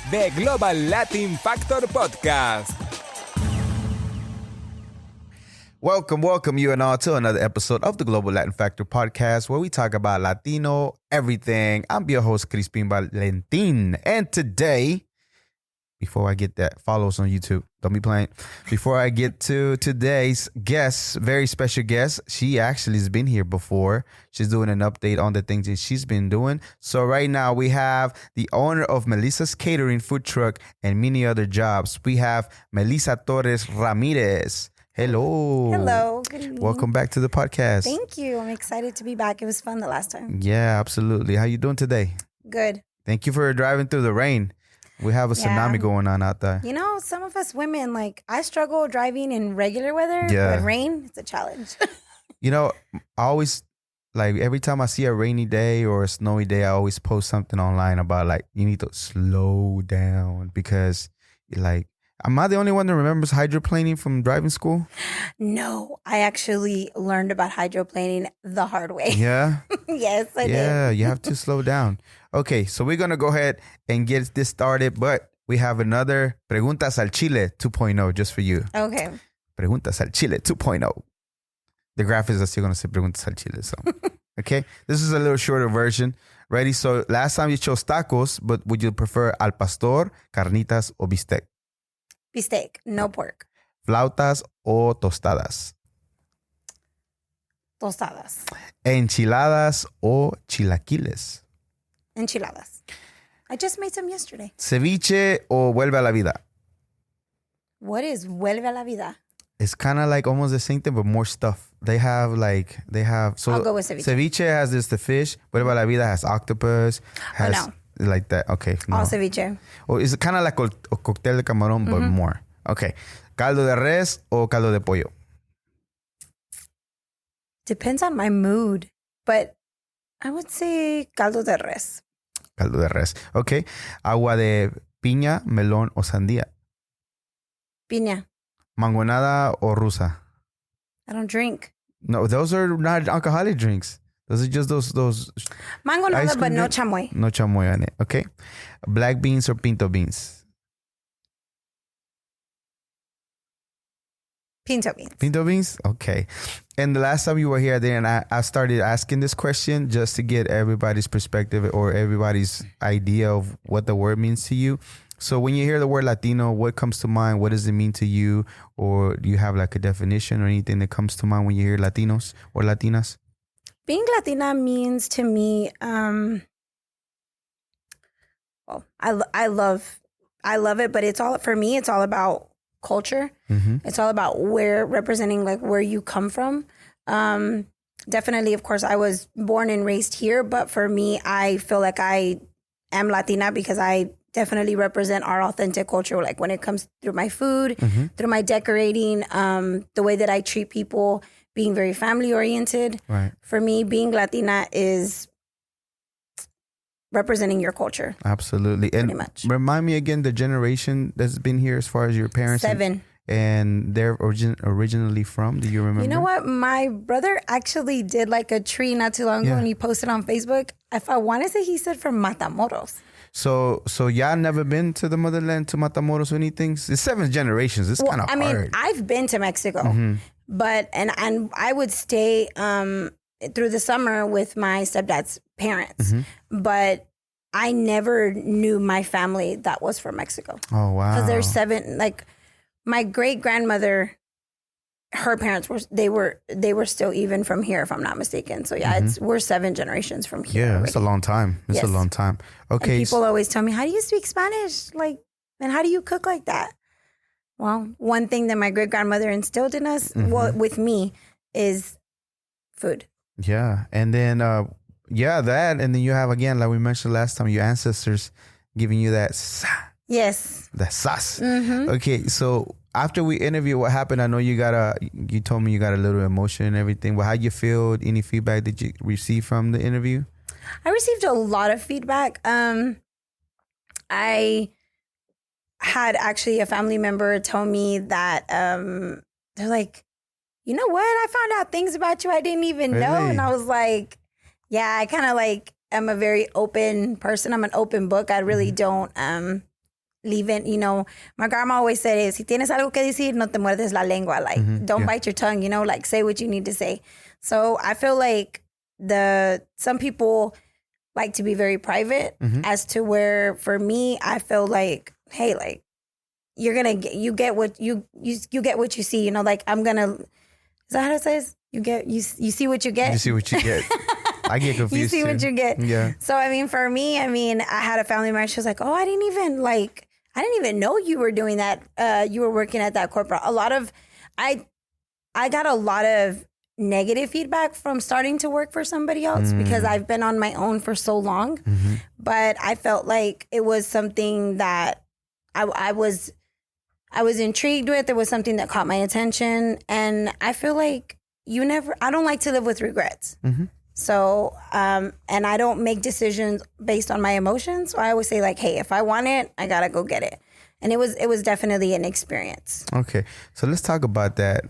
The Global Latin Factor Podcast. Welcome you and all to another episode of the Global Latin Factor Podcast, where we talk about Latino everything. I'm your host, Crispin Valentin. And today, before I get that, follow us on YouTube. Don't be playing. Before I get to today's guest, very special guest, she actually has been here before. She's doing an update on the things that she's been doing. So right now we have the owner of Melissa's Catering food truck and many other jobs. We have Melissa Torres Ramirez. Hello. Hello. Good evening. Welcome back to the podcast. Thank you. I'm excited to be back. It was fun the last time. Yeah, absolutely. How you doing today? Good. Thank you for driving through the rain. We have a tsunami going on out there. You know, some of us women, I struggle driving in regular weather. Yeah. But rain, it's a challenge. You know, I always, every time I see a rainy day or a snowy day, I always post something online about, you need to slow down because, am I the only one that remembers hydroplaning from driving school? No, I actually learned about hydroplaning the hard way. Yeah? Yes, I did. Yeah, you have to slow down. Okay, so we're going to go ahead and get this started, but we have another Preguntas al Chile 2.0 just for you. Okay. Preguntas al Chile 2.0. The graphics are still going to say Preguntas al Chile. So, okay, this is a little shorter version. Ready? So last time you chose tacos, but would you prefer al pastor, carnitas, or bistec? Bistec, no pork. Flautas o tostadas? Tostadas. Enchiladas o chilaquiles? Enchiladas. I just made some yesterday. Ceviche o vuelve a la vida? What is vuelve a la vida? It's kind of like almost the same thing, but more stuff. They have. So I'll go with ceviche. Ceviche has the fish. Vuelve a la vida has octopus. Has no. Like that. Okay. No. All ceviche. Or is it kind of like a cóctel de camarón, but more? Okay. Caldo de res o caldo de pollo? Depends on my mood, but I would say caldo de res. Caldo de res. Okay. Agua de piña, melón o sandía? Piña. Mangonada o rusa? I don't drink. No, those are not alcoholic drinks. Those are just those Mango ice nada, cream but no drink? chamoy. No chamoy on it. Okay. Black beans or pinto beans? Pinto beans. Pinto beans? Okay. And the last time you were here, then I started asking this question just to get everybody's perspective or everybody's idea of what the word means to you. So when you hear the word Latino, what comes to mind? What does it mean to you? Or do you have a definition or anything that comes to mind when you hear Latinos or Latinas? Being Latina means to me, I love it, but it's all, for me, it's all about culture. Mm-hmm. It's all about representing where you come from. Definitely, of course, I was born and raised here, but for me, I feel like I am Latina because I definitely represent our authentic culture. When it comes through my food, through my decorating, the way that I treat people, being very family oriented. Right. For me, being Latina is representing your culture. Absolutely. And pretty much. Remind me again the generation that's been here as far as your parents. 7. And they're originally from? Do you remember? You know what? My brother actually did a tree not too long ago and he posted on Facebook. If I want to say, he said from Matamoros. So y'all never been to the motherland, to Matamoros or anything? It's 7 generations. It's kind of hard. I mean, I've been to Mexico, but and I would stay through the summer with my stepdad's parents, but I never knew my family that was from Mexico. Oh wow! Because there's 7. My great grandmother, her parents were still even from here, if I'm not mistaken. So yeah, we're 7 generations from here. Yeah, already. that's a long time. It's a long time. Okay. And people always tell me, how do you speak Spanish? And how do you cook like that? Well, one thing that my great grandmother instilled in us, with me, is food. Yeah. And then, that. And then you have, again, like we mentioned last time, your ancestors giving you that Yes. that sauce. Okay. So after we interviewed, what happened? I know you told me you got a little emotion and everything, but how you feel? Any feedback did you receive from the interview? I received a lot of feedback. I had actually a family member tell me that they're like, you know what? I found out things about you I didn't even know. And I was like, yeah, I kind of am a very open person. I'm an open book. I really don't leaving, you know, my grandma always said, si tienes algo que decir, no te muerdes la lengua. Like, don't bite your tongue, you know, like say what you need to say. So I feel like some people like to be very private as to where for me, I feel like, hey, like you get what you get what you see, you know, like is that how it says? You see what you get? You see what you get. I get confused. You see what you get. Yeah. So, I mean, for me, I had a family member. She was like, oh, I didn't even know you were doing that. You were working at that corporate. I got a lot of negative feedback from starting to work for somebody else because I've been on my own for so long. But I felt like it was something that I was intrigued with. It was something that caught my attention. And I feel like I don't like to live with regrets. So, and I don't make decisions based on my emotions. So I always say like, hey, if I want it, I gotta go get it. And it was definitely an experience. Okay. So let's talk about that.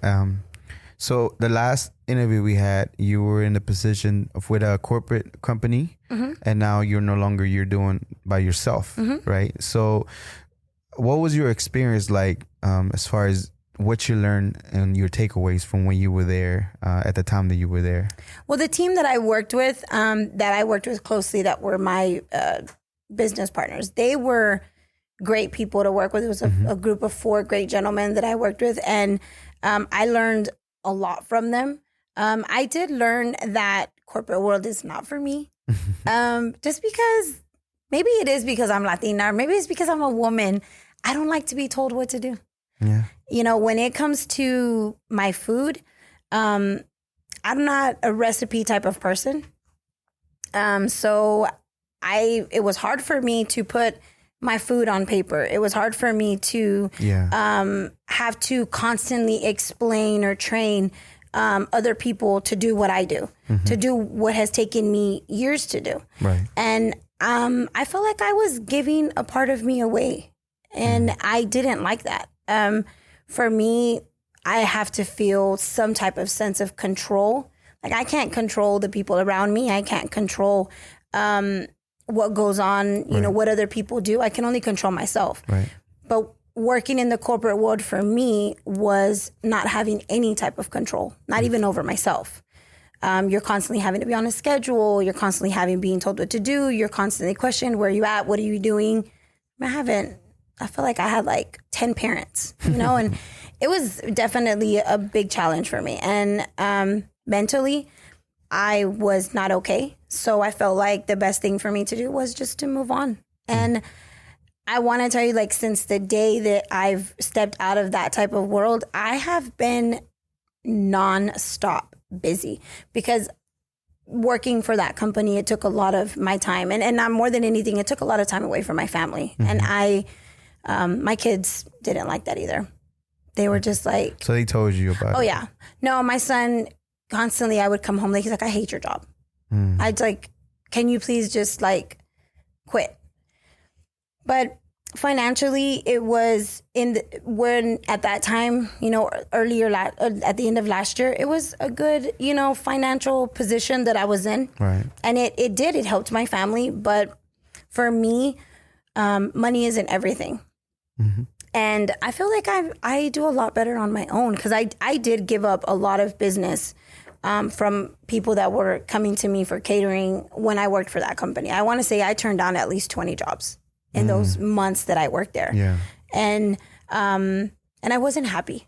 So the last interview we had, you were in a position with a corporate company and now you're doing by yourself, right? So what was your experience like as far as what you learned and your takeaways from when you were there at the time that you were there? Well, the team that I worked with closely, that were my business partners, they were great people to work with. It was a group of 4 great gentlemen that I worked with, and I learned a lot from them. I did learn that corporate world is not for me, just because maybe it is because I'm Latina, or maybe it's because I'm a woman. I don't like to be told what to do. Yeah. You know, when it comes to my food, I'm not a recipe type of person. So it was hard for me to put my food on paper. It was hard for me to have to constantly explain or train other people to do what I do, to do what has taken me years to do. Right. And I felt like I was giving a part of me away, and I didn't like that. For me, I have to feel some type of sense of control. Like, I can't control the people around me. I can't control what goes on, you know, what other people do. I can only control myself. Right. But working in the corporate world for me was not having any type of control, not even over myself. You're constantly having to be on a schedule. You're constantly being told what to do. You're constantly questioned, where are you at? What are you doing? I feel like I had like 10 parents, you know, and it was definitely a big challenge for me. And mentally, I was not okay. So I felt like the best thing for me to do was just to move on. And I want to tell you, like, since the day that I've stepped out of that type of world, I have been nonstop busy, because working for that company, it took a lot of my time. And not more than anything, it took a lot of time away from my family. And my kids didn't like that either. They were just like... So they told you about it? Oh, yeah. No, my son, constantly, I would come home, like, he's like, I hate your job. I'd like, can you please just like quit? But financially, it was when at that time, you know, earlier at the end of last year, it was a good, you know, financial position that I was in. Right. And it helped my family. But for me, money isn't everything. And I feel like I do a lot better on my own, because I did give up a lot of business from people that were coming to me for catering when I worked for that company. I want to say I turned down at least 20 jobs in those months that I worked there. Yeah. And I wasn't happy.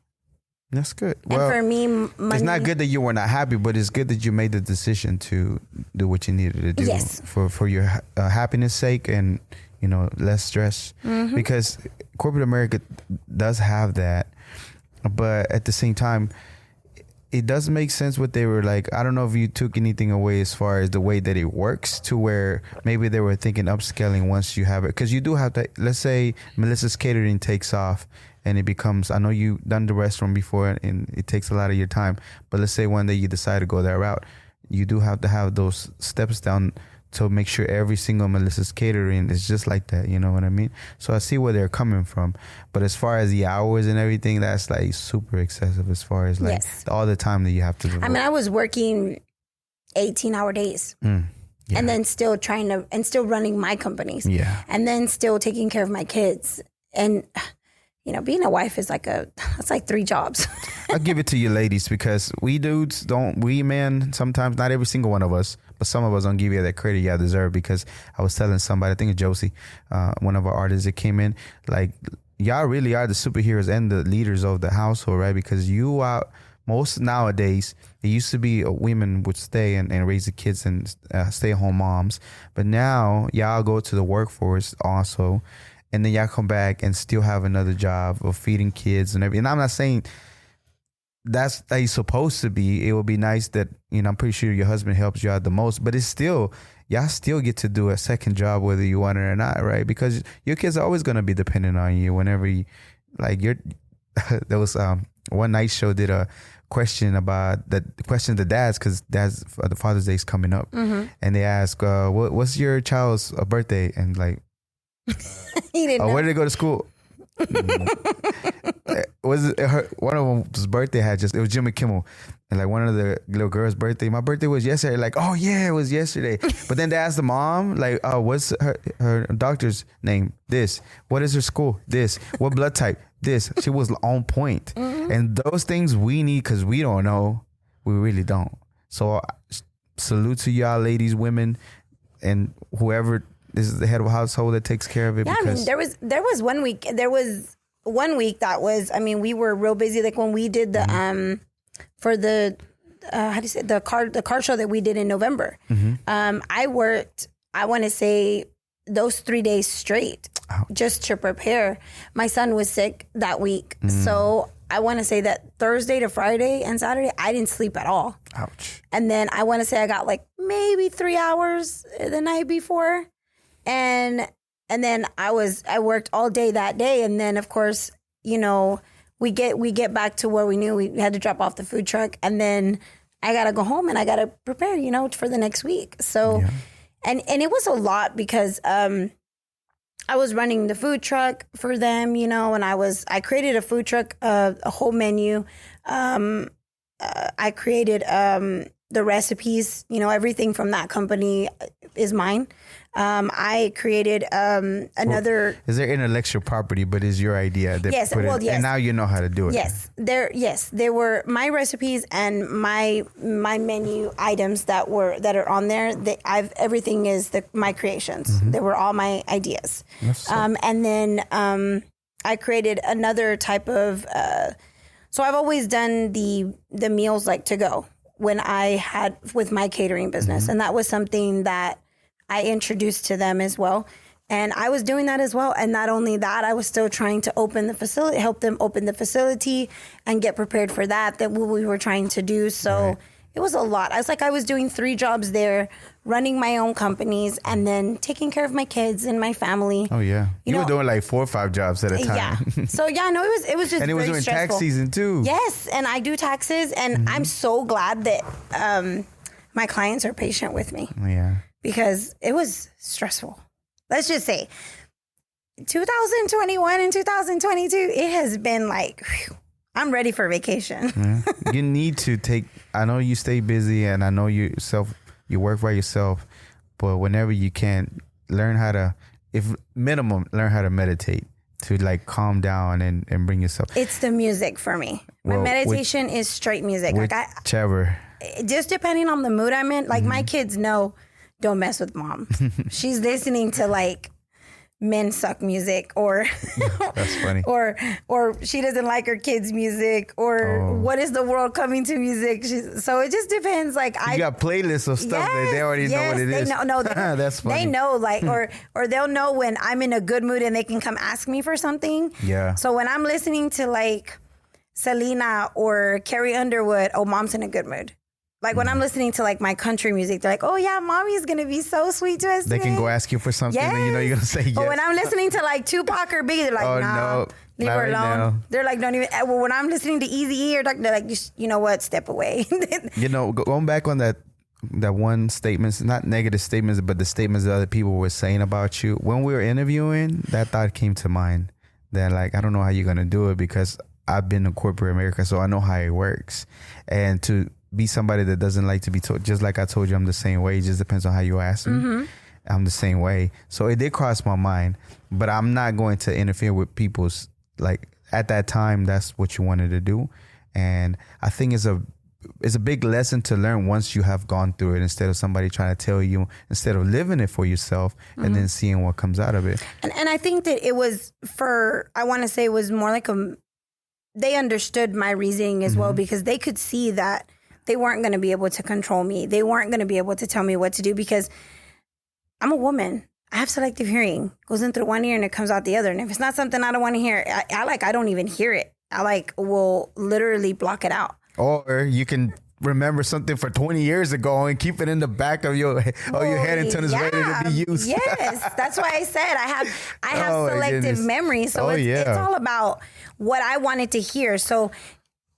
That's good. And well, for me, money, it's not good that you were not happy, but it's good that you made the decision to do what you needed to do. Yes. For your happiness sake, and, you know, less stress. Because corporate America does have that, but at the same time, it does make sense what they were like. I don't know if you took anything away as far as the way that it works, to where maybe they were thinking upscaling once you have it. Because you do have to, let's say Melissa's Catering takes off and it becomes, I know you've done the restaurant before and it takes a lot of your time, but let's say one day you decide to go that route. You do have to have those steps down to make sure every single Melissa's Catering is just like that, you know what I mean? So I see where they're coming from. But as far as the hours and everything, that's like super excessive as far as like all the time that you have to devote. I mean, I was working 18-hour days. And then still still running my companies. Yeah. And then still taking care of my kids. and being a wife is that's like 3 jobs. I'll give it to you ladies, because we men, sometimes, not every single one of us, but some of us don't give you that credit y'all deserve. Because I was telling somebody, I think it's Josie, one of our artists that came in, like, y'all really are the superheroes and the leaders of the household, right? Because you are, most nowadays, it used to be women would stay and raise the kids and stay-at-home moms. But now y'all go to the workforce also, and then y'all come back and still have another job of feeding kids and everything. And I'm not saying that's how you're supposed to be. It would be nice that, I'm pretty sure your husband helps you out the most, but it's still, y'all still get to do a second job whether you want it or not, right? Because your kids are always going to be dependent on you whenever you, there was one night show did a question about the dads, because the Father's Day is coming up. Mm-hmm. And they ask, what's your child's birthday? And like, he didn't know. Where did they go to school? Was it one of them's birthday it was Jimmy Kimmel, and like one of the little girl's birthday. My birthday was yesterday. Like, oh yeah, it was yesterday. But then they asked the mom, like, oh, what's her doctor's name? This. What is her school? This. What blood type? This. She was on point. Mm-hmm. And those things we need, because we don't know. We really don't. So salute to y'all ladies, women, and whoever is the head of a household that takes care of it. Yeah, because there was one week that was, we were real busy. Like when we did the for the how do you say, the car show that we did in November. Mm-hmm. I worked, I want to say, those 3 days straight. Ouch. Just to prepare. My son was sick that week, so I want to say that Thursday to Friday and Saturday I didn't sleep at all. Ouch. And then I want to say I got like maybe 3 hours the night before. And then I worked all day that day. And then of course, we get back to where we knew we had to drop off the food truck. And then I got to go home and I got to prepare, for the next week. So, yeah. And it was a lot because, I was running the food truck for them, and I created a food truck, a whole menu. I created, the recipes, everything from that company is mine. I created another. Is there intellectual property, but is your idea? Yes. Yes. And now you know how to do it. Yes. There were my recipes and my menu items that are on there. Everything is my creations. Mm-hmm. They were all my ideas. And then I created another type of. So I've always done the meals like to go when I had with my catering business. Mm-hmm. And that was something that I introduced to them as well. And I was doing that as well. And not only that, I was still trying to open the facility, help them open the facility and get prepared for that what we were trying to do. So It was a lot. I was doing 3 jobs there, running my own companies, and then taking care of my kids and my family. Oh yeah, you were doing like 4 or 5 jobs at a time. Yeah. So yeah, no, it was just and it was very during stressful. tax season too. Yes, and I do taxes, and I'm so glad that my clients are patient with me. Yeah, because it was stressful. Let's just say 2021 and 2022, it has been like. Whew, I'm ready for vacation. Yeah. You need to take, I know you stay busy and I know you work by yourself, but whenever you can, learn how to meditate to like calm down and bring yourself. It's the music for me. My meditation is straight music. Whichever. Just depending on the mood I'm in. Like my kids know, don't mess with mom. She's listening to like men suck music or that's funny. or she doesn't like her kids' music or what is the world coming to music. So it just depends. Like you got playlists of stuff that they already know what it is. That's funny. They know like or they'll know when I'm in a good mood and they can come ask me for something. Yeah. So when I'm listening to like Selena or Carrie Underwood, oh, mom's in a good mood. Like when I'm listening to like my country music, they're like, oh yeah, mommy's going to be so sweet to us today. They can go ask you for something and you know you're going to say yes. But when I'm listening to like Tupac or Biggie, they're like, no, leave her alone. Now. They're like, don't even, well, when I'm listening to Eazy-E or they're like, you know what, step away. Going back on that one statement, not negative statements, but the statements that other people were saying about you. When we were interviewing, that thought came to mind that like, I don't know how you're going to do it because I've been in corporate America, so I know how it works. And to be somebody that doesn't like to be told, just like I told you, I'm the same way. It just depends on how you ask me. I'm the same way. So it did cross my mind, but I'm not going to interfere with people's, like, at that time, that's what you wanted to do. And I think it's a big lesson to learn once you have gone through it, instead of somebody trying to tell you, instead of living it for yourself and then seeing what comes out of it. And I think that it was I want to say it was more like they understood my reasoning as well, because they could see that they weren't going to be able to control me. They weren't going to be able to tell me what to do, because I'm a woman. I have selective hearing. It goes in through one ear and it comes out the other. And if it's not something I don't want to hear, I don't even hear it. I will literally block it out. Or you can remember something for 20 years ago and keep it in the back of your head until it's ready to be used. Yes, that's why I said I have selective memory. So it's all about what I wanted to hear. So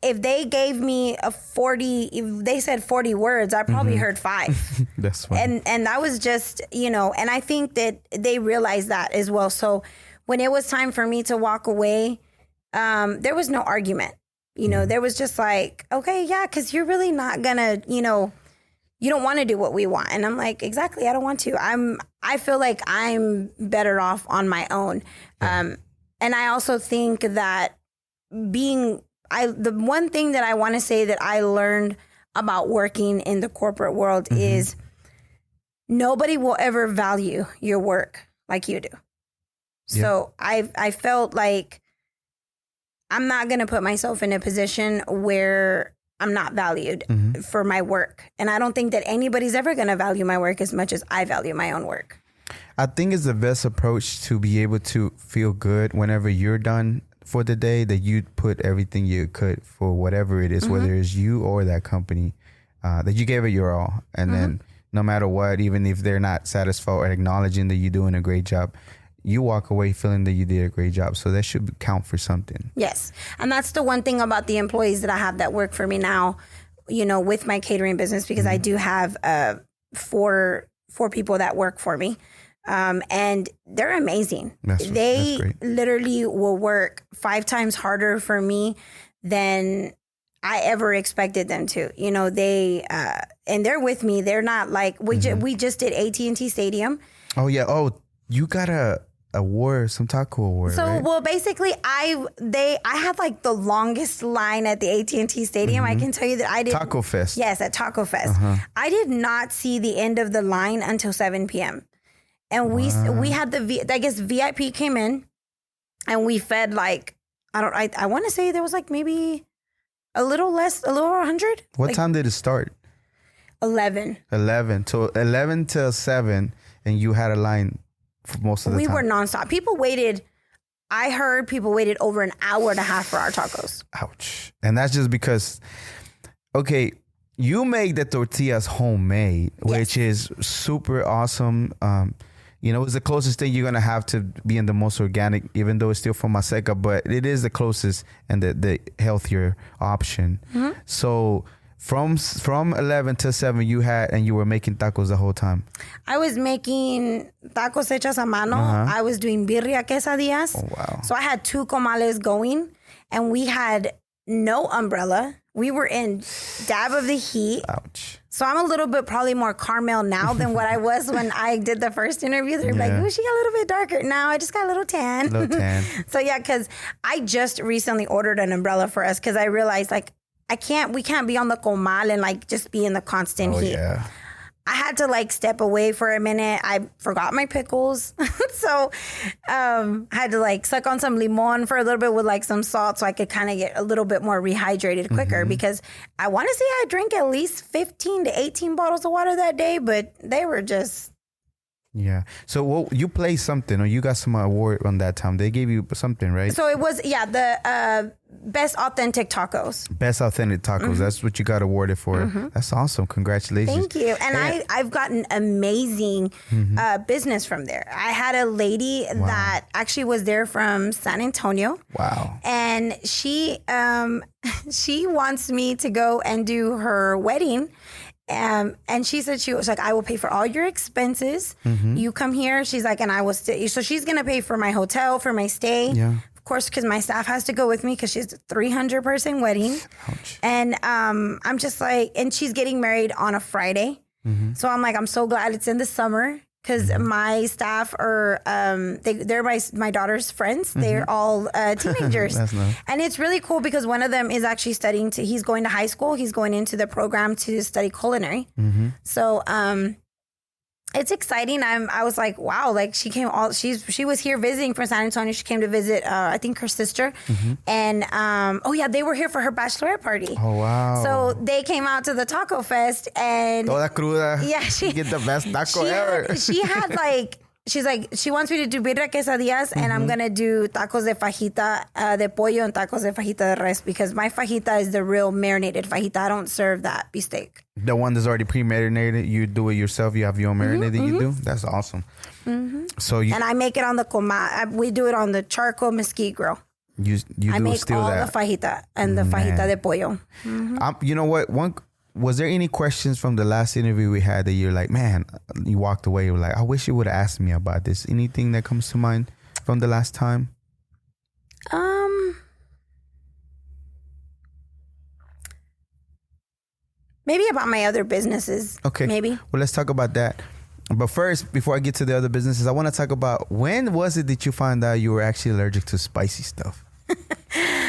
if they gave me if they said 40 words, I probably heard 5. That's funny. And that was just, and I think that they realized that as well. So when it was time for me to walk away, there was no argument. There was just like, okay, yeah, because you're really not gonna, you don't want to do what we want. And I'm like, exactly, I don't want to. I feel like I'm better off on my own. And I also think that the one thing that I want to say that I learned about working in the corporate world is nobody will ever value your work like you do. So I felt like I'm not going to put myself in a position where I'm not valued for my work. And I don't think that anybody's ever going to value my work as much as I value my own work. I think it's the best approach to be able to feel good whenever you're done for the day, that you put everything you could for whatever it is, whether it's you or that company, that you gave it your all. And then no matter what, even if they're not satisfied or acknowledging that you're doing a great job, you walk away feeling that you did a great job. So that should count for something. Yes. And that's the one thing about the employees that I have that work for me now, with my catering business, because I do have 4 people that work for me. And they're amazing. They literally will work 5 times harder for me than I ever expected them to. They and they're with me. They're not like we just did AT&T Stadium. Oh yeah. Oh, you got a award, some taco award. So right? Well, basically, I had like the longest line at the AT&T Stadium. I can tell you that I did Taco Fest. Yes, at Taco Fest. I did not see the end of the line until 7 p.m. And we had VIP came in, and we fed like I want to say there was like maybe a little less, a little over 100. What time did it start? 11. 11 till 7, and you had a line for most of the time. We were nonstop. I heard people waited over an hour and a half for our tacos. Ouch. And that's just because, okay, you make the tortillas homemade, which is super awesome. It's the closest thing you're going to have to being the most organic, even though it's still from Maseca, but it is the closest and the healthier option. So from 11 to 7, you were making tacos the whole time. I was making tacos hechas a mano. I was doing birria quesadillas. Oh, wow. So I had 2 comales going, and we had no umbrella. We were in dab of the heat. Ouch. So I'm a little bit probably more caramel now than what I was when I did the first interview. They're like, oh, she got a little bit darker. Now I just got a little tan. So yeah, because I just recently ordered an umbrella for us, because I realized like we can't be on the comal and like just be in the constant heat. Yeah. I had to like step away for a minute. I forgot my pickles. So I had to like suck on some limon for a little bit with like some salt, so I could kind of get a little bit more rehydrated quicker, because I want to say I drank at least 15 to 18 bottles of water that day, but they were just... Yeah. So you played something, or you got some award on that time. They gave you something, right? So it was, the Best Authentic Tacos. Best Authentic Tacos. That's what you got awarded for. That's awesome. Congratulations. Thank you. And I've gotten amazing business from there. I had a lady that actually was there from San Antonio. Wow. And she wants me to go and do her wedding. And she said, she was like, I will pay for all your expenses. You come here. She's like, and I will stay. So she's going to pay for my hotel, for my stay. Yeah. Of course, because my staff has to go with me, because she's a 300-person wedding. Ouch. And I'm just like, and she's getting married on a Friday. So I'm like, I'm so glad it's in the summer. because my staff are they're my daughter's friends. They're all teenagers. That's nice. And it's really cool because one of them is actually studying he's going to high school. He's going into the program to study culinary. So it's exciting. I was like, wow, like she was here visiting from San Antonio. She came to visit I think her sister. And they were here for her bachelorette party. Oh wow. So they came out to the Taco Fest and Toda cruda. Yeah, she get the best taco ever. She had like, she's like, she wants me to do birria quesadillas and I'm going to do tacos de fajita de pollo and tacos de fajita de res because my fajita is the real marinated fajita. I don't serve that beefsteak. The one that's already pre-marinated, you do it yourself. You have your own marinade that you do. That's awesome. So and I make it on the we do it on the charcoal mesquite grill. I make still all that. the fajita and the fajita de pollo. You know what? Was there any questions from the last interview we had that you're like, man, you walked away, you were like, I wish you would have asked me about this? Anything that comes to mind from the last time? Maybe about my other businesses. Okay. Maybe. Well, let's talk about that. But first, before I get to the other businesses, I want to talk about when was it that you found out you were actually allergic to spicy stuff?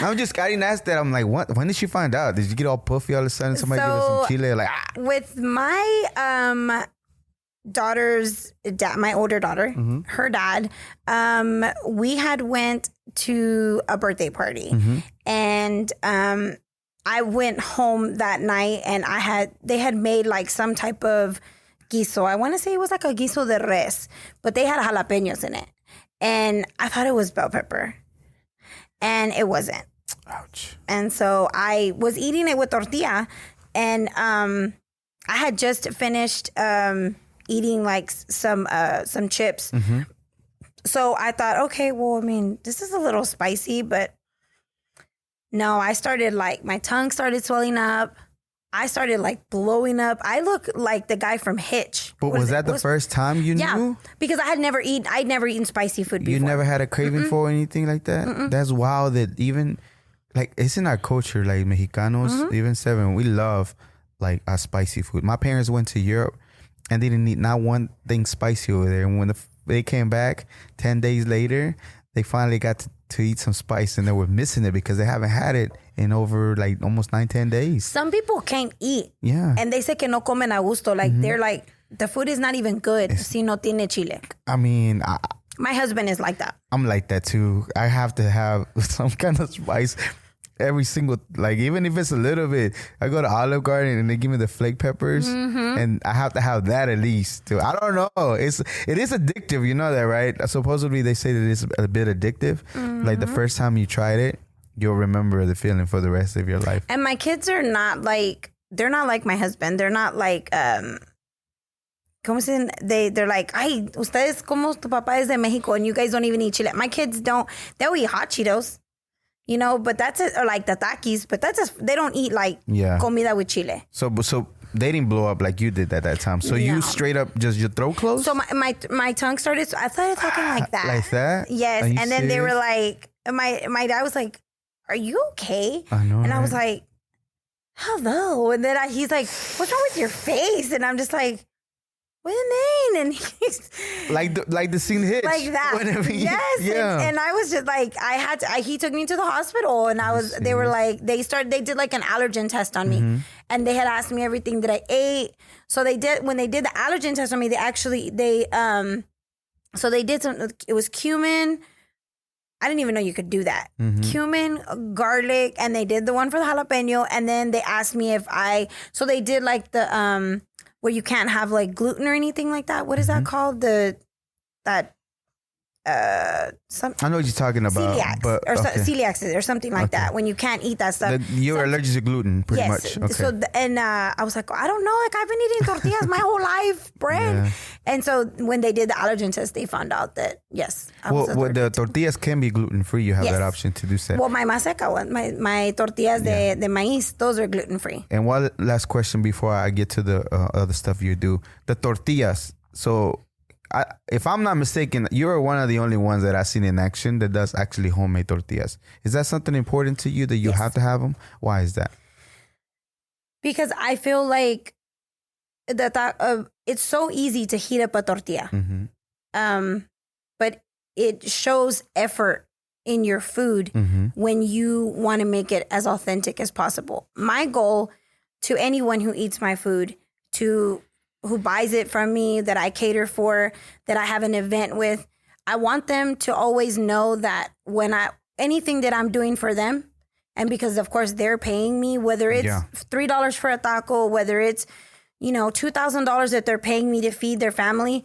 I didn't ask that. I'm like, what? When did you find out? Did you get all puffy all of a sudden? Somebody give us some chile? Like, with my daughter's dad, my older daughter, her dad, we had went to a birthday party and I went home that night and they had made like some type of guiso. I want to say it was like a guiso de res, but they had jalapenos in it. And I thought it was bell pepper. And it wasn't. Ouch. And so I was eating it with tortilla and I had just finished eating like some chips. So I thought, okay, well, I mean, this is a little spicy, but no, I started like, my tongue started swelling up. I started like blowing up. I look like the guy from Hitch. But was that the first time you knew? Yeah, because I'd never eaten spicy food before. You never had a craving for anything like that? That's wild that even, like, it's in our culture, like Mexicanos, even Seven, we love like our spicy food. My parents went to Europe and they didn't eat not one thing spicy over there. And when they came back 10 days later, they finally got to eat some spice and they were missing it because they haven't had it in over like almost 9-10 days. Some people can't eat. Yeah. And they say que no comen a gusto. Like they're like, the food is not even good si no tiene chile. I mean, my husband is like that. I'm like that too. I have to have some kind of spice every single, like even if it's a little bit. I go to Olive Garden and they give me the flake peppers and I have to have that at least too. I don't know. It is addictive. You know that, right? Supposedly they say that it's a bit addictive. Like the first time you tried it, you'll remember the feeling for the rest of your life. And my kids are not like, they're not like my husband. They're not like, ¿cómo se dicen? They're like, ay, ustedes como tu papá es de Mexico and you guys don't even eat chile. My kids don't, they'll eat hot Cheetos, you know, but that's it, or like the Takis, but that's just, they don't eat like comida with chile. So they didn't blow up like you did at that time. So you straight up just your throat closed? So my tongue started, I started talking like that. Like that? Yes. And then they were like, my dad was like, are you okay? I know. And I was like, hello. And then he's like, what's wrong with your face? And I'm just like, what do you mean? And he's like the scene Hitch. Like that. Yes. Yeah. And I was just like, he took me to the hospital and they were like, they did like an allergen test on me and they had asked me everything that I ate. So when they did the allergen test on me, so they did it was cumin. I didn't even know you could do that. Cumin, garlic, and they did the one for the jalapeno. And then they asked me so they did like the, where you can't have like gluten or anything like that. What is that called? I know what you're talking about. Celiac or something like that. When you can't eat that stuff. You're allergic to gluten, pretty much. Okay. So I was like, I don't know. Like I've been eating tortillas my whole life, bread. Yeah. And so when they did the allergen test, they found out that yes. The tortillas can be gluten free. You have that option to do so. Well, my maseca one, my tortillas de maíz, those are gluten free. And one last question before I get to the other stuff you do. The tortillas. So. If I'm not mistaken, you're one of the only ones that I've seen in action that does actually homemade tortillas. Is that something important to you that you have to have them? Why is that? Because I feel like it's so easy to heat up a tortilla. But it shows effort in your food when you want to make it as authentic as possible. My goal to anyone who eats my food, who buys it from me, that I cater for, that I have an event with, I want them to always know that anything that I'm doing for them, and because of course they're paying me, whether it's $3 for a taco, whether it's, $2,000 that they're paying me to feed their family,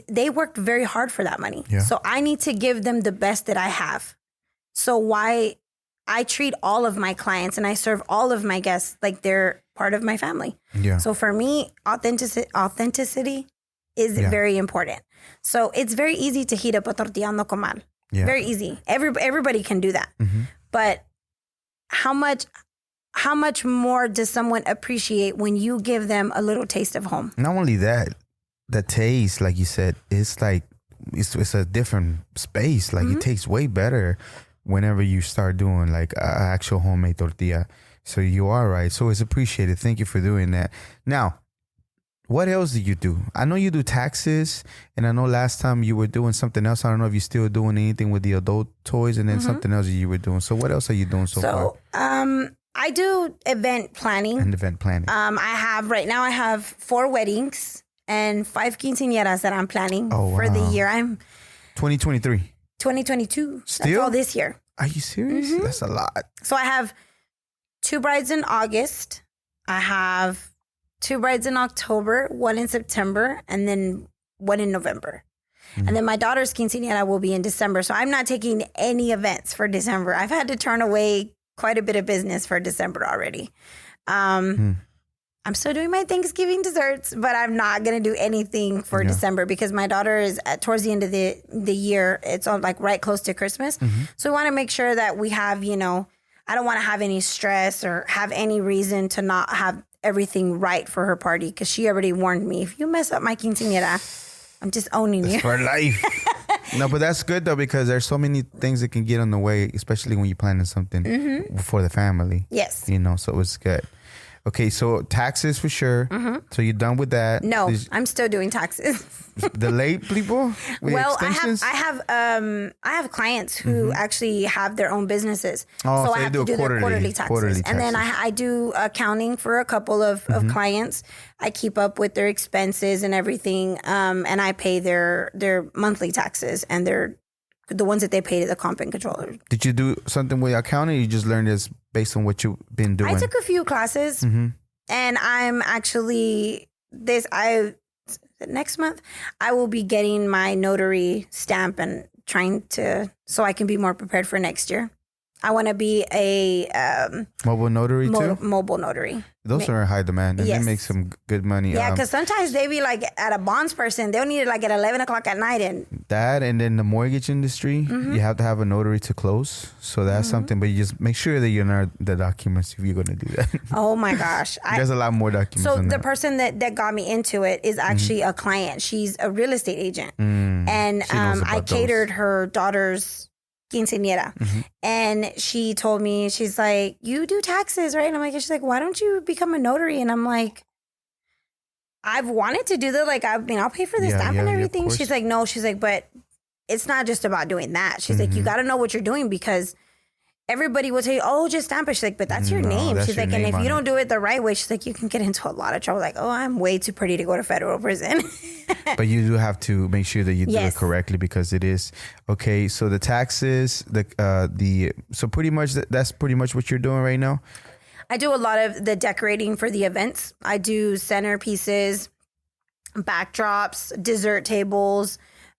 they worked very hard for that money. Yeah. So I need to give them the best that I have. So why I treat all of my clients and I serve all of my guests like they're part of my family. Yeah. So for me, authenticity is very important. So it's very easy to heat up a tortilla no comal. Yeah. Very easy. Everybody can do that. But how much more does someone appreciate when you give them a little taste of home? Not only that, the taste, like you said, it's like it's a different space. Like it tastes way better whenever you start doing like an actual homemade tortilla. So you are right. So it's appreciated. Thank you for doing that. Now, what else do you do? I know you do taxes, and I know last time you were doing something else. I don't know if you're still doing anything with the adult toys, and then something else you were doing. So what else are you doing so far? I do event planning. And event planning. I have 4 weddings and 5 quinceañeras that I'm planning for the year. I'm 2023. 2022. Still? That's all this year. Are you serious? That's a lot. So I have 2 brides in August. I have 2 brides in October, 1 in September, and then 1 in November. And then my daughter's quinceañera will be in December. So I'm not taking any events for December. I've had to turn away quite a bit of business for December already. I'm still doing my Thanksgiving desserts, but I'm not going to do anything for December because my daughter is towards the end of the year. It's on like right close to Christmas. So we want to make sure that we have, I don't want to have any stress or have any reason to not have everything right for her party because she already warned me, if you mess up my quinceañera, I'm just owning you. For life. No, but that's good though because there's so many things that can get in the way, especially when you're planning something for the family. Yes. So it's good. Okay, so taxes for sure. So you're done with that? No, I'm still doing taxes. The late people? Well, I have clients who actually have their own businesses. Oh, so I have to do their quarterly taxes. And then I do accounting for a couple of clients. I keep up with their expenses and everything. And I pay their monthly taxes and the ones that they pay to the comp and controller. Did you do something with accounting or you just learned this based on what you've been doing? I took a few classes and I'm actually next month I will be getting my notary stamp and so I can be more prepared for next year. I want to be a mobile notary too? Mobile notary. Those are in high demand and they make some good money. Yeah, because sometimes they be like at a bonds person, they'll need it like at 11 o'clock at night. And then the mortgage industry, you have to have a notary to close. So that's something, but you just make sure that you know the documents if you're going to do that. Oh my gosh. There's a lot more documents. So the person that got me into it is actually a client. She's a real estate agent. And I catered her daughter's quinceañera. And she told me, she's like, you do taxes, right? And I'm like, she's like, why don't you become a notary? And I'm like, I've wanted to do that. Like, I'll pay for the stamp and everything. She's like, no, she's like, but it's not just about doing that. She's like, you got to know what you're doing because everybody will tell you, oh, just stamp it. She's like, but that's your name. She's like, and if you don't do it the right way, she's like, you can get into a lot of trouble. Like, oh, I'm way too pretty to go to federal prison. But you do have to make sure that you do it correctly because it is okay. So the taxes, so pretty much that's pretty much what you're doing right now. I do a lot of the decorating for the events. I do centerpieces, backdrops, dessert tables,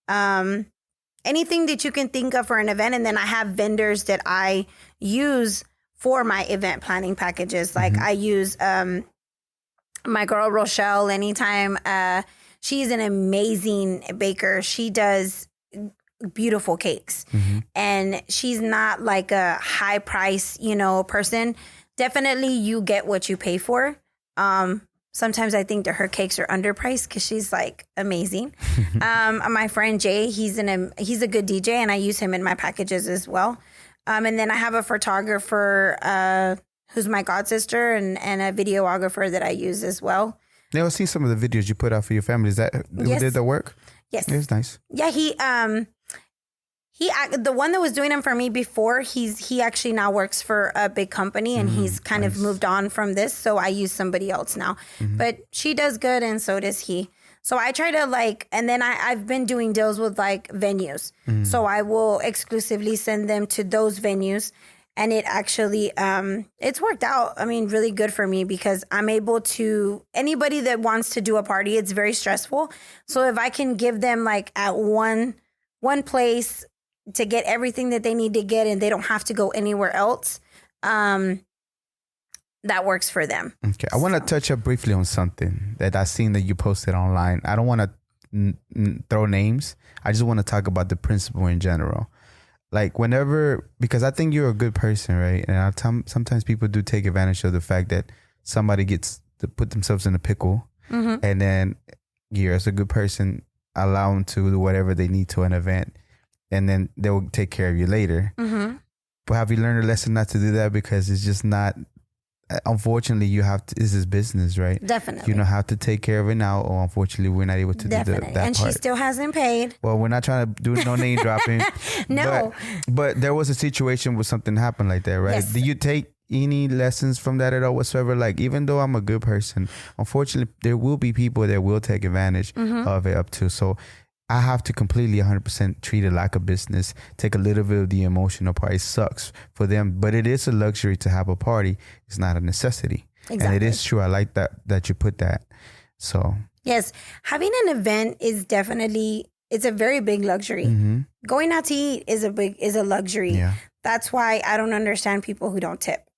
anything that you can think of for an event. And then I have vendors that I use for my event planning packages. Like I use my girl Rochelle anytime. She's an amazing baker. She does beautiful cakes. And she's not like a high price, person. Definitely you get what you pay for. Sometimes I think that her cakes are underpriced because she's like amazing. My friend Jay, he's a good DJ and I use him in my packages as well. And then I have a photographer, who's my god sister, and a videographer that I use as well. Yeah, I've seen some of the videos you put out for your family. Is that who did the work? Yes. It's nice. Yeah, the one that was doing them for me before, he actually now works for a big company, and he's kind of moved on from this. So I use somebody else now, but she does good, and so does he. So I try to and then I've been doing deals with like venues. So I will exclusively send them to those venues. And it actually, it's worked out, I mean, really good for me, because I'm able to, anybody that wants to do a party, it's very stressful. So if I can give them like at one place to get everything that they need to get, and they don't have to go anywhere else, that works for them. Okay. I want to touch up briefly on something that I seen that you posted online. I don't want to throw names. I just want to talk about the principle in general. Like whenever, because I think you're a good person, right? And sometimes people do take advantage of the fact that somebody gets to put themselves in a pickle, and then you, as a good person, allow them to do whatever they need to an event, and then they will take care of you later. But have you learned a lesson not to do that? Because it's just not, unfortunately, you have to, this is business, right? Definitely. You know how to take care of it now, or unfortunately, we're not able to do that and part. She still hasn't paid. Well, we're not trying to do no name dropping. No. But there was a situation where something happened like that, right? Yes. Do you take any lessons from that at all whatsoever? Like, even though I'm a good person, unfortunately, there will be people that will take advantage of it up to. So I have to completely 100% treat it like a business, take a little bit of the emotional part. It sucks for them, but it is a luxury to have a party. It's not a necessity. Exactly. And it is true. I like that you put that. So yes, having an event is definitely, it's a very big luxury. Going out to eat is a luxury. Yeah. That's why I don't understand people who don't tip.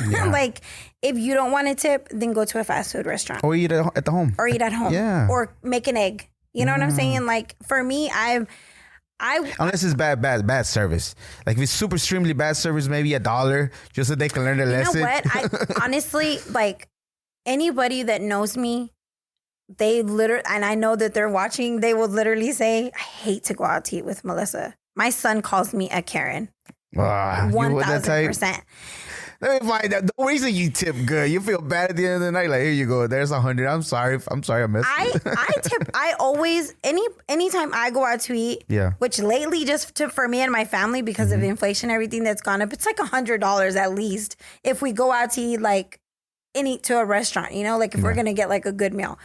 Yeah. Like, if you don't want to tip, then go to a fast food restaurant. Or eat at the home. Or eat at home. Yeah. Or make an egg. You know what I'm saying? Like, for me, I unless it's bad service. Like, if it's super extremely bad service, maybe $1 just so they can learn their lesson. You know what? I honestly, like, anybody that knows me, they literally, and I know that they're watching, they will literally say, I hate to go out to eat with Melissa. My son calls me a Karen. 1,000%. Let me find out. The reason you tip good, you feel bad at the end of the night. Like, here you go. There's 100. I'm sorry. I missed it. I tip. I always, anytime I go out to eat, which lately for me and my family, because of inflation, everything that's gone up, it's like $100 at least if we go out to eat, like, to a restaurant, you know, like if we're going to get like a good meal.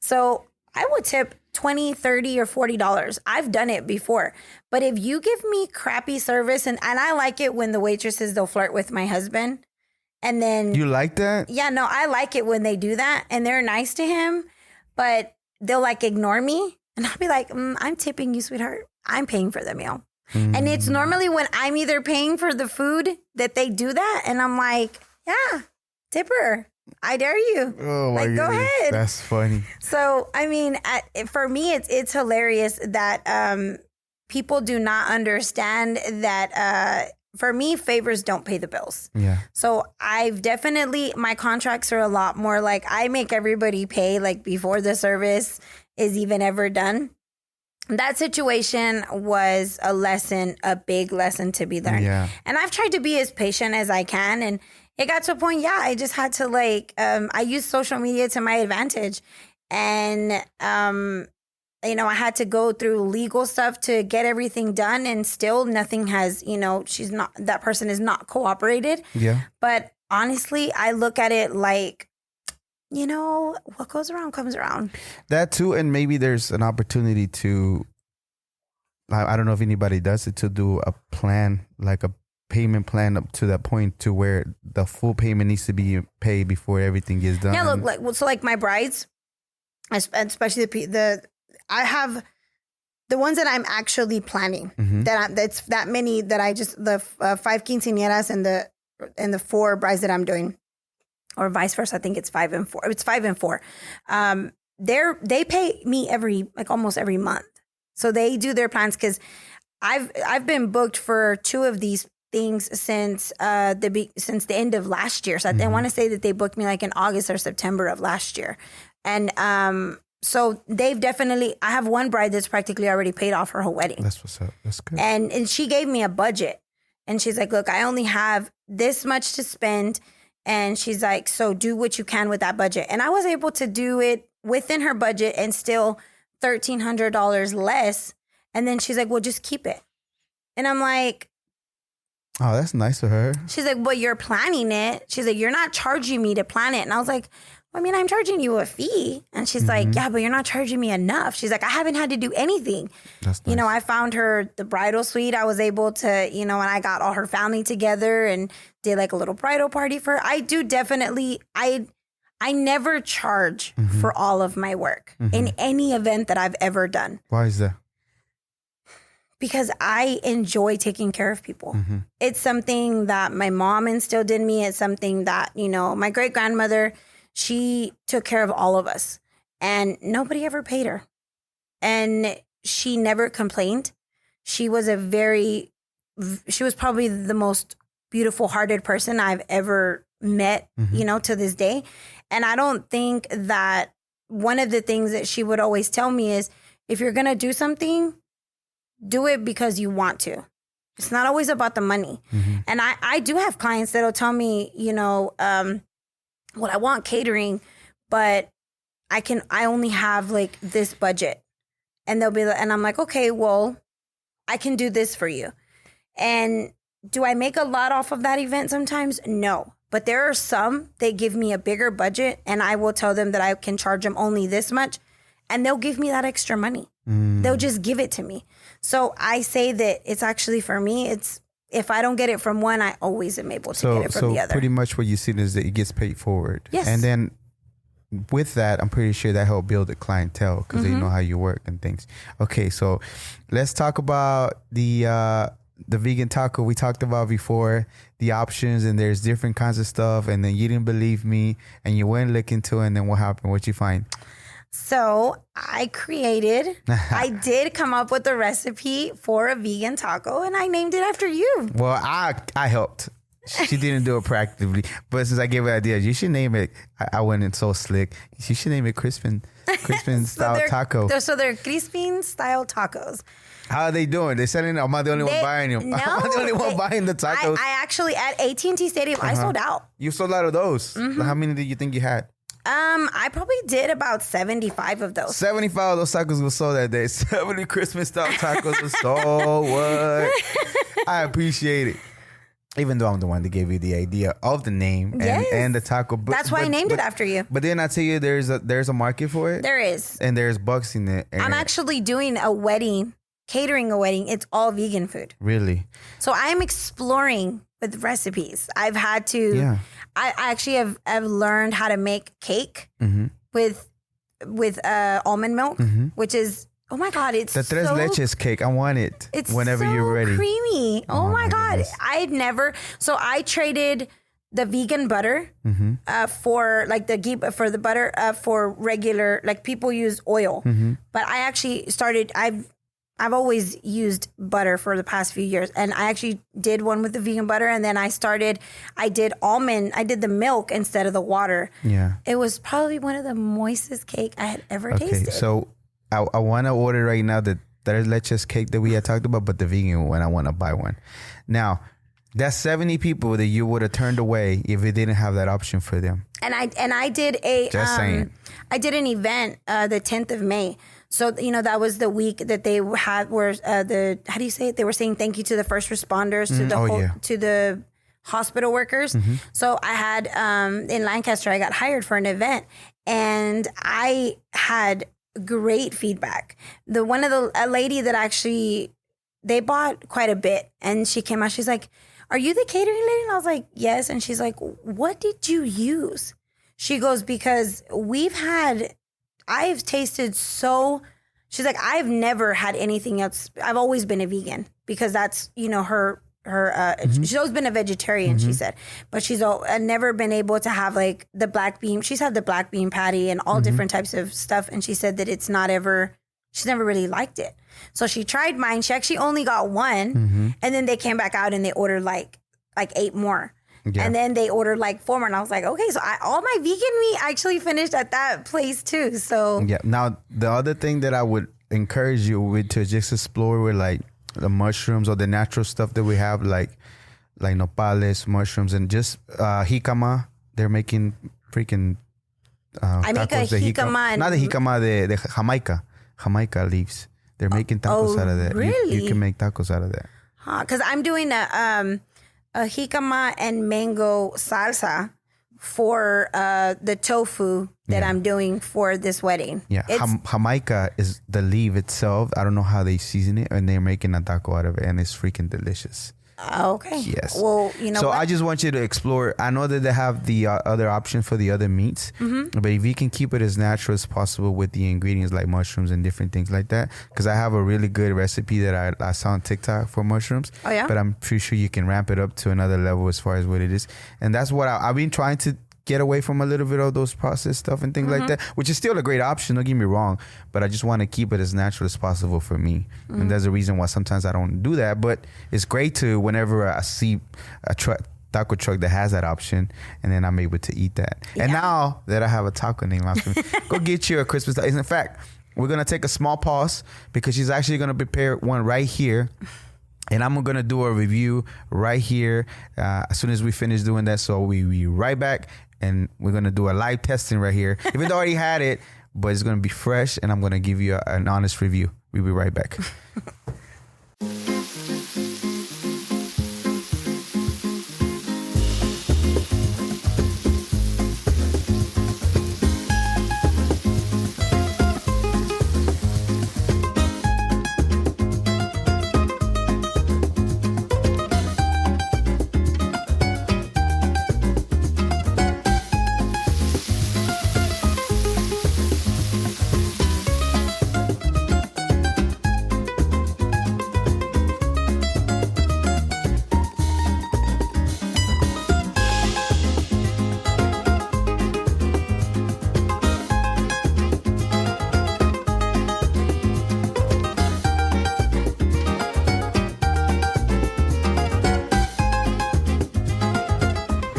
So I would tip $20, $30, or $40. I've done it before. But if you give me crappy service, and I like it when the waitresses, they'll flirt with my husband. And then... You like that? Yeah, no, I like it when they do that. And they're nice to him, but they'll like ignore me. And I'll be like, I'm tipping you, sweetheart. I'm paying for the meal. And it's normally when I'm either paying for the food that they do that. And I'm like, yeah, tipper. I dare you. Oh, my goodness. Go ahead. That's funny. So, I mean, for me, it's hilarious that people do not understand that, for me, favors don't pay the bills. Yeah. So I've definitely, my contracts are a lot more like, I make everybody pay like before the service is even ever done. That situation was a big lesson to be learned. Yeah. And I've tried to be as patient as I can. And it got to a point, I just had to I use social media to my advantage. And, I had to go through legal stuff to get everything done. And still nothing has, that person is not cooperated. Yeah. But honestly, I look at it like, what goes around comes around. That too. And maybe there's an opportunity to, I don't know if anybody does it, to do a plan, like a payment plan up to that point to where the full payment needs to be paid before everything gets done. Yeah, look, so like my brides, especially I have the ones that I'm actually planning. That's that many that I just the 5 quinceañeras and the 4 brides that I'm doing, or vice versa. I think it's 5 and 4. It's 5 and 4. They pay me almost every month, so they do their plans because I've been booked for 2 of these things since the end of last year. So I want to say that they booked me like in August or September of last year, and so they've definitely. I have one bride that's practically already paid off her whole wedding. That's what's up. That's good. And she gave me a budget, and she's like, "Look, I only have this much to spend. And she's like, so do what you can with that budget. And I was able to do it within her budget and still $1,300 less. And then she's like, well, just keep it. And I'm like, oh, that's nice of her. She's like, well, you're planning it. She's like, you're not charging me to plan it. And I was like, well, I mean, I'm charging you a fee. And she's like, yeah, but you're not charging me enough. She's like, I haven't had to do anything. That's nice. You know, I found her the bridal suite. I was able to, you know, and I got all her family together and did like a little bridal party for her. I do definitely, I never charge for all of my work in any event that I've ever done. Why is that? Because I enjoy taking care of people. It's something that my mom instilled in me. It's something that, you know, my great grandmother, she took care of all of us and nobody ever paid her. And she never complained. She was probably the most beautiful hearted person I've ever met, you know, to this day. And I don't think that one of the things that she would always tell me is, if you're going to do something, do it because you want to. It's not always about the money. And I do have clients that'll tell me, you know, well, I want catering, but I only have like this budget. And they'll be, and I'm like, okay, well, I can do this for you. And do I make a lot off of that event sometimes? No. But there are some, they give me a bigger budget and I will tell them that I can charge them only this much. And they'll give me that extra money. They'll just give it to me. So I say that it's actually, for me, it's, if I don't get it from one, I always am able to get it from the other. So pretty much what you see is that it gets paid forward. Yes. And then with that, I'm pretty sure that help build a clientele because they know how you work and things. Okay, so let's talk about the vegan taco we talked about before, the options, and there's different kinds of stuff. And then you didn't believe me and you went look into it. And then what happened? What'd you find? So I did come up with a recipe for a vegan taco and I named it after you. Well, I helped. She didn't do it practically. But since I gave her ideas, you should name it. I went in so slick. You should name it Crispin Style Taco. So they're Crispin Style Tacos. How are they doing? They're selling them. Am I the only one buying them? No, Am I the only one buying the tacos? I actually, at AT&T Stadium, I sold out. You sold out of those? How many did you think you had? I probably did about 75 of those. 75 of those tacos were sold that day. 70 Crispin Style Tacos were sold. What? I appreciate it. Even though I'm the one that gave you the idea of the name and the taco. That's why I named it after you. But then I tell you, there's a market for it. There is. And there's bucks in it. I'm actually doing a wedding, catering a wedding. It's all vegan food. Really? So I'm exploring with recipes. I've had to. Yeah. I actually have learned how to make cake with almond milk, which is, oh my God, it's the tres leches cake. I want it. It's whenever so you're ready. Creamy. Oh my God. Goodness. I traded the vegan butter for like the ghee, for the butter for regular, like people use oil. But I actually I've always used butter for the past few years. And I actually did one with the vegan butter. And then I did the milk instead of the water. Yeah. It was probably one of the moistest cake I had ever tasted. So I want to order right now the tres leches cake that we had talked about, but the vegan one, I want to buy one. Now, that's 70 people that you would have turned away if it didn't have that option for them. And I did I did an event the 10th of May. So, you know, that was the week that they had where how do you say it? They were saying thank you to the first responders, to the hospital workers. So I had in Lancaster, I got hired for an event and I had great feedback. A lady that actually, they bought quite a bit and she came out, she's like, are you the catering lady? And I was like, yes. And she's like, what did you use? She goes, because I've tasted she's like, I've never had anything else. I've always been a vegan because that's, you know, her she's always been a vegetarian, she said, but she's never been able to have like the black bean. She's had the black bean patty and all different types of stuff. And she said that she's never really liked it. So she tried mine. She actually only got one. And then they came back out and they ordered like 8 more. Yeah. And then they ordered like 4 more. And I was like, okay, so all my vegan meat actually finished at that place too. So yeah. Now, the other thing that I would encourage you with to just explore with like the mushrooms or the natural stuff that we have, like nopales, mushrooms, and just jicama they're making freaking I make a tacos de jicama. not the jicama, de Jamaica leaves. They're making tacos out of that. Really? You can make tacos out of that. Because I'm doing a jicama and mango salsa for the tofu that I'm doing for this wedding. Yeah, Jamaica is the leaf itself. I don't know how they season it, and they're making a taco out of it, and it's freaking delicious. Okay. Yes. Well, you know so what? I just want you to explore. I know that they have the other option for the other meats, but if you can keep it as natural as possible with the ingredients like mushrooms and different things like that, because I have a really good recipe that I saw on TikTok for mushrooms. Oh, yeah? But I'm pretty sure you can ramp it up to another level as far as what it is. And that's what I've been trying to get away from a little bit of those processed stuff and things like that, which is still a great option, don't get me wrong, but I just want to keep it as natural as possible for me. And there's a reason why sometimes I don't do that, but it's great to, whenever I see a taco truck that has that option, and then I'm able to eat that. And now that I have a taco name after me, go get you a Crispin Style. In fact, we're going to take a small pause because she's actually going to prepare one right here. And I'm going to do a review right here as soon as we finish doing that. So we'll be right back, and we're going to do a live testing right here. Even though I already had it, but it's going to be fresh, and I'm going to give you an honest review. We'll be right back.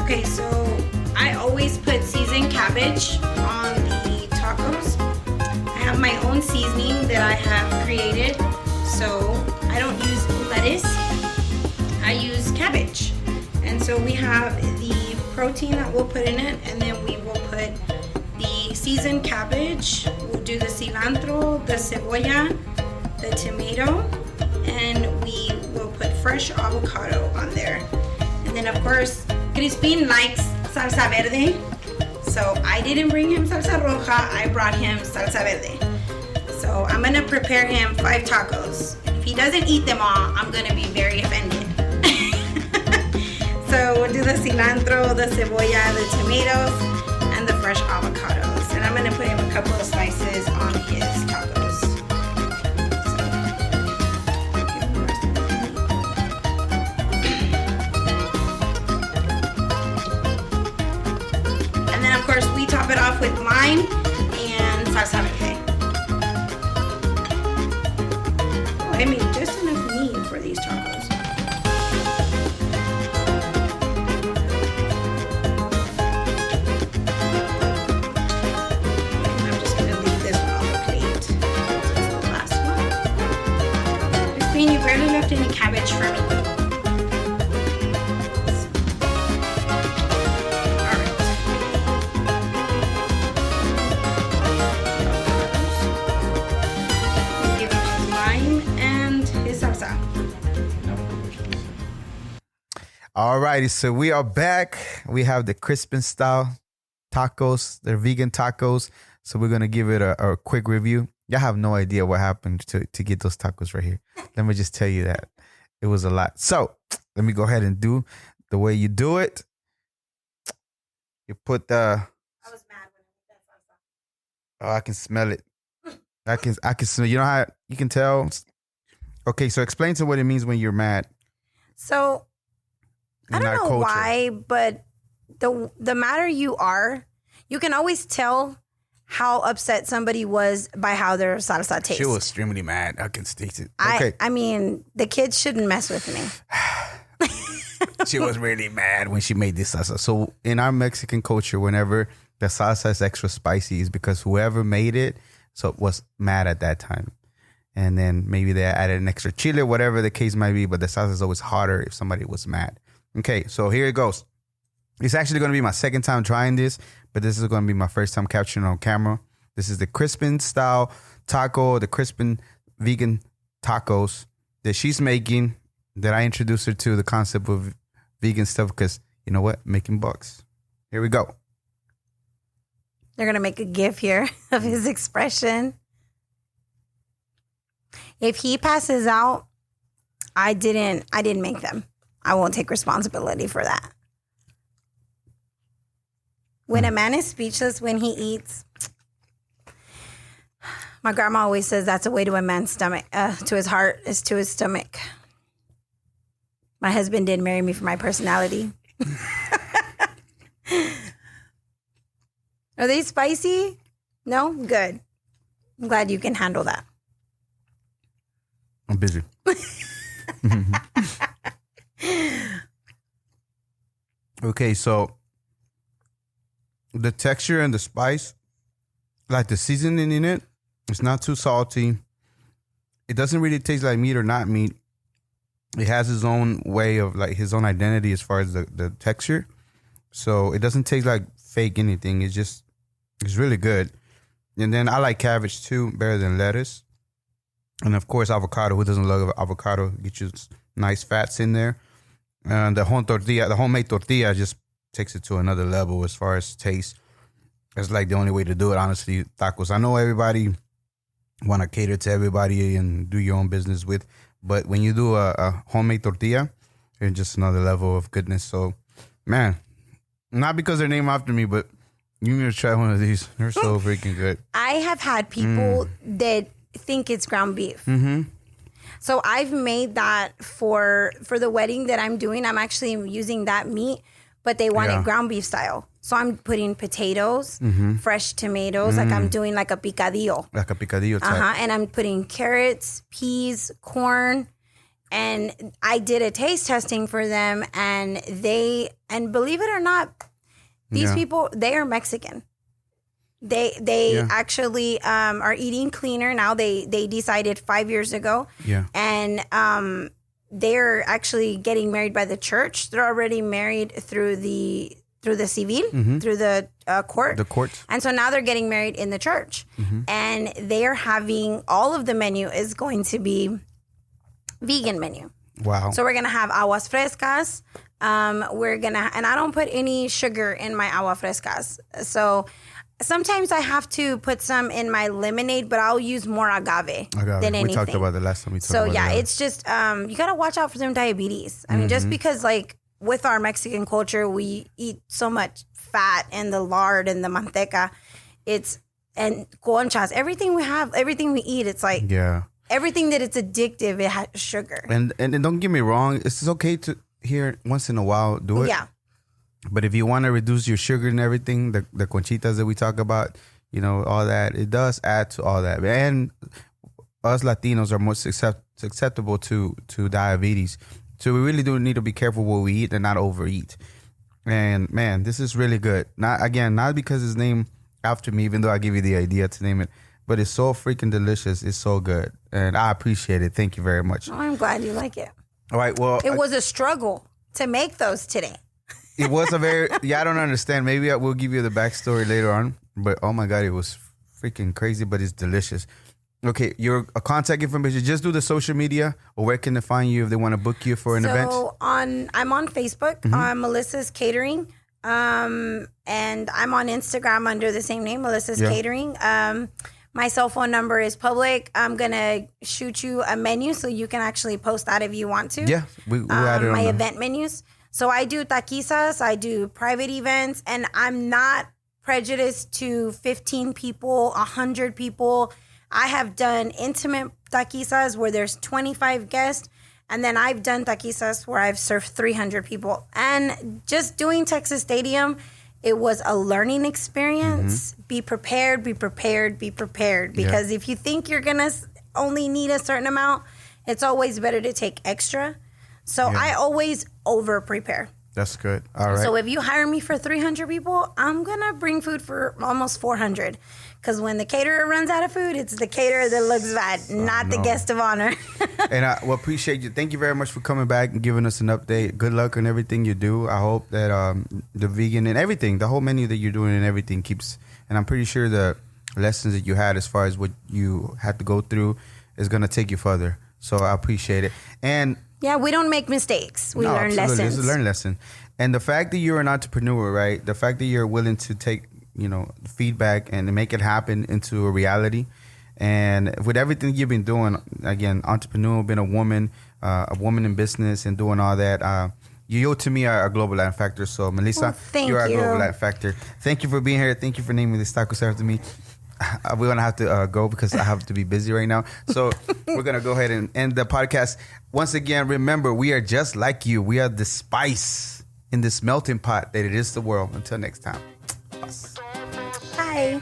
Okay, so I always put seasoned cabbage on the tacos. I have my own seasoning that I have created. So I don't use lettuce, I use cabbage. And so we have the protein that we'll put in it, and then we will put the seasoned cabbage. We'll do the cilantro, the cebolla, the tomato, and we will put fresh avocado on there. And then of course, Crispin likes salsa verde, so I didn't bring him salsa roja, I brought him salsa verde. So I'm gonna prepare him 5 tacos. If he doesn't eat them all, I'm gonna be very offended. So we'll do the cilantro, the cebolla, the tomatoes, and the fresh avocados. And I'm gonna put him a couple of slices on his tacos. Of course, we top it off with lime and salsa verde. Oh, I made just enough meat for these tacos. And I'm just gonna leave this one on the plate. This is the last one. Crispin, you barely left any cabbage for me. All righty, so we are back. We have the Crispin Style Tacos. They're vegan tacos. So we're going to give it a quick review. Y'all have no idea what happened to get those tacos right here. Let me just tell you that. It was a lot. So let me go ahead and do the way you do it. You put the... I was mad when I did that salsa. Oh, I can smell it. I can smell. You know how you can tell? Okay, so explain to what it means when you're mad. So... I don't know why, but the madder you are, you can always tell how upset somebody was by how their salsa tastes. She was extremely mad. I can taste it. Okay. I mean, the kids shouldn't mess with me. She was really mad when she made this salsa. So in our Mexican culture, whenever the salsa is extra spicy, is because whoever made it was mad at that time. And then maybe they added an extra chile, whatever the case might be, but the salsa is always hotter if somebody was mad. Okay, so here it goes. It's actually going to be my second time trying this, but this is going to be my first time capturing it on camera. This is the Crispin Style Taco, the Crispin Vegan Tacos that she's making, that I introduced her to the concept of vegan stuff because, you know what, making bucks. Here we go. They're going to make a gif here of his expression. If he passes out, I didn't make them. I won't take responsibility for that. When a man is speechless when he eats, my grandma always says that's a way to a man's stomach, to his heart is to his stomach. My husband did marry me for my personality. Are they spicy? No? Good. I'm glad you can handle that. I'm busy. Okay, so the texture and the spice, like the seasoning in it, it's not too salty. It doesn't really taste like meat or not meat. It has his own way of, like, his own identity as far as the texture. So it doesn't taste like fake anything. It's really good. And then I like cabbage too, better than lettuce. And of course, avocado. Who doesn't love avocado? Get you nice fats in there. And the homemade tortilla just takes it to another level as far as taste. It's like the only way to do it, honestly, tacos. I know everybody want to cater to everybody and do your own business with, but when you do a homemade tortilla, it's just another level of goodness. So, man, not because they're named after me, but you need to try one of these. They're so freaking good. I have had people that think it's ground beef. Mm-hmm. So I've made that for the wedding that I'm doing. I'm actually using that meat, but they want it ground beef style. So I'm putting potatoes, fresh tomatoes, like I'm doing like a picadillo. Like a picadillo type. And I'm putting carrots, peas, corn. And I did a taste testing for them, and believe it or not, these people, they are Mexican. They actually are eating cleaner now. They decided 5 years ago. Yeah. And they're actually getting married by the church. They're already married through the civil, through the court. The court. And so now they're getting married in the church. And they are having, all of the menu is going to be vegan menu. Wow. So we're going to have aguas frescas. And I don't put any sugar in my agua frescas. So sometimes I have to put some in my lemonade, but I'll use more agave than anything. We talked about it last time. It's just, you got to watch out for some diabetes. I mean, just because, like, with our Mexican culture, we eat so much fat and the lard and the manteca. And conchas, everything we eat, it's like, everything that it's addictive, it has sugar. And don't get me wrong, it's okay to hear once in a while do it. Yeah. But if you want to reduce your sugar and everything, the conchitas that we talk about, you know, all that, it does add to all that. And us Latinos are most susceptible to diabetes. So we really do need to be careful what we eat and not overeat. And man, this is really good. Not because it's named after me, even though I give you the idea to name it, but it's so freaking delicious. It's so good. And I appreciate it. Thank you very much. Oh, I'm glad you like it. All right. Well, it was a struggle to make those today. It was I don't understand. Maybe I will give you the backstory later on. But oh my God, it was freaking crazy, but it's delicious. Okay, your contact information, just do the social media, or where can they find you if they want to book you for an event? So I'm on Facebook, Melissa's Catering. And I'm on Instagram under the same name, Melissa's Catering. My cell phone number is public. I'm going to shoot you a menu so you can actually post that if you want to. Yeah, we'll add it on my event menus. So I do taquizas, I do private events, and I'm not prejudiced to 15 people, 100 people. I have done intimate taquizas where there's 25 guests, and then I've done taquizas where I've served 300 people. And just doing Texas Stadium, it was a learning experience. Be prepared. Because if you think you're going to only need a certain amount, it's always better to take extra. So I always over prepare. That's good. All right. So if you hire me for 300 people, I'm going to bring food for almost 400. Because when the caterer runs out of food, it's the caterer that looks bad, not the guest of honor. And I appreciate you. Thank you very much for coming back and giving us an update. Good luck on everything you do. I hope that the vegan and everything, the whole menu that you're doing and everything keeps, and I'm pretty sure the lessons that you had as far as what you had to go through is going to take you further. So I appreciate it. And yeah, we don't make mistakes. We learn lessons. It's a learn lesson. And the fact that you're an entrepreneur, right? The fact that you're willing to take, feedback and make it happen into a reality. And with everything you've been doing, again, entrepreneur, being a woman in business and doing all that, you to me are a global Latin factor. So Melissa, you're a global Latin factor. Thank you for being here. Thank you for naming this tacos after me. We're going to have to go because I have to be busy right now. So we're going to go ahead and end the podcast. Once again, remember, we are just like you. We are the spice in this melting pot that it is the world. Until next time. Bye.